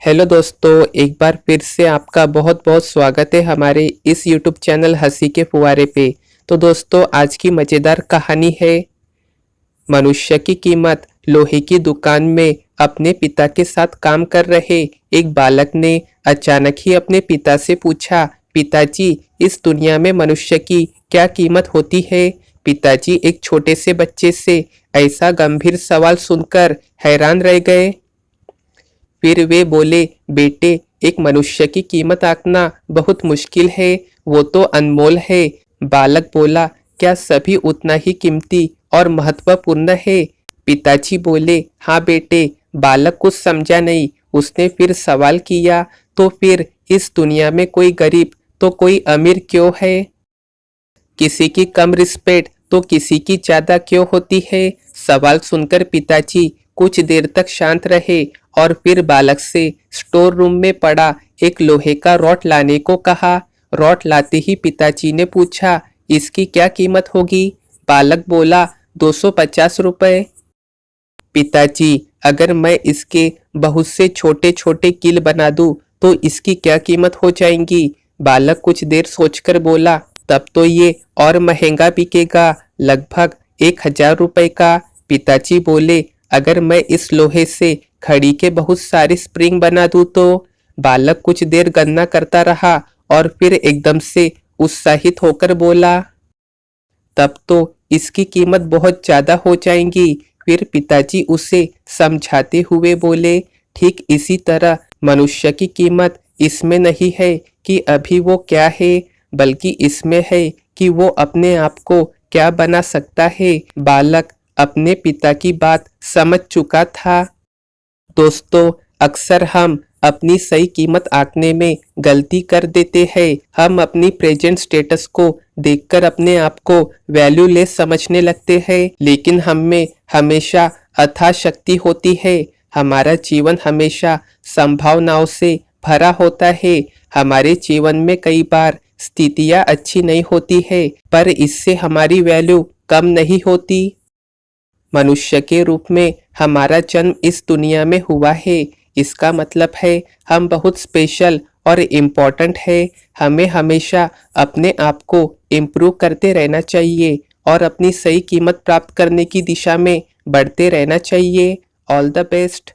Hello दोस्तों, एक बार फिर से आपका बहुत बहुत स्वागत है हमारे इस यूट्यूब चैनल हंसी के फुवारे पे। तो दोस्तों, आज की मज़ेदार कहानी है मनुष्य की कीमत। लोहे की दुकान में अपने पिता के साथ काम कर रहे एक बालक ने अचानक ही अपने पिता से पूछा, पिताजी, इस दुनिया में मनुष्य की क्या कीमत होती है? पिताजी एक छोटे से बच्चे से ऐसा गंभीर सवाल सुनकर हैरान रह गए। फिर वे बोले, बेटे, एक मनुष्य की कीमत आंकना बहुत मुश्किल है, वो तो अनमोल है। बालक बोला, क्या सभी उतना ही कीमती और महत्वपूर्ण है? पिताजी बोले, हाँ बेटे। बालक कुछ समझा नहीं। उसने फिर सवाल किया, तो फिर इस दुनिया में कोई गरीब तो कोई अमीर क्यों है? किसी की कम रिस्पेक्ट तो किसी की ज्यादा क्यों होती है? सवाल सुनकर पिताजी कुछ देर तक शांत रहे और फिर बालक से स्टोर रूम में पड़ा एक लोहे का रॉड लाने को कहा। रॉड लाते ही पिताजी ने पूछा, इसकी क्या कीमत होगी? बालक बोला, 250 रुपए। पिताजी, अगर मैं इसके बहुत से छोटे छोटे कील बना दूं तो इसकी क्या कीमत हो जाएगी? बालक कुछ देर सोचकर बोला, तब तो ये और महंगा बिकेगा, लगभग 1,000 रुपए का। पिताजी बोले, अगर मैं इस लोहे से घड़ी के बहुत सारे स्प्रिंग बना दूं तो? बालक कुछ देर गन्ना करता रहा और फिर एकदम से उत्साहित होकर बोला, तब तो इसकी कीमत बहुत ज्यादा हो जाएगी। फिर पिताजी उसे समझाते हुए बोले, ठीक इसी तरह मनुष्य की कीमत इसमें नहीं है कि अभी वो क्या है, बल्कि इसमें है कि वो अपने आप को क्या बना सकता है। बालक अपने पिता की बात समझ चुका था। दोस्तों, अक्सर हम अपनी सही कीमत आंकने में गलती कर देते हैं। हम अपनी प्रेजेंट स्टेटस को देखकर अपने आप को वैल्यूलेस समझने लगते हैं, लेकिन हम में हमेशा अथाह शक्ति होती है। हमारा जीवन हमेशा संभावनाओं से भरा होता है। हमारे जीवन में कई बार स्थितियां अच्छी नहीं होती है, पर इससे हमारी वैल्यू कम नहीं होती। मनुष्य के रूप में हमारा जन्म इस दुनिया में हुआ है, इसका मतलब है हम बहुत स्पेशल और इम्पोर्टेंट है। हमें हमेशा अपने आप को इम्प्रूव करते रहना चाहिए और अपनी सही कीमत प्राप्त करने की दिशा में बढ़ते रहना चाहिए। All the best.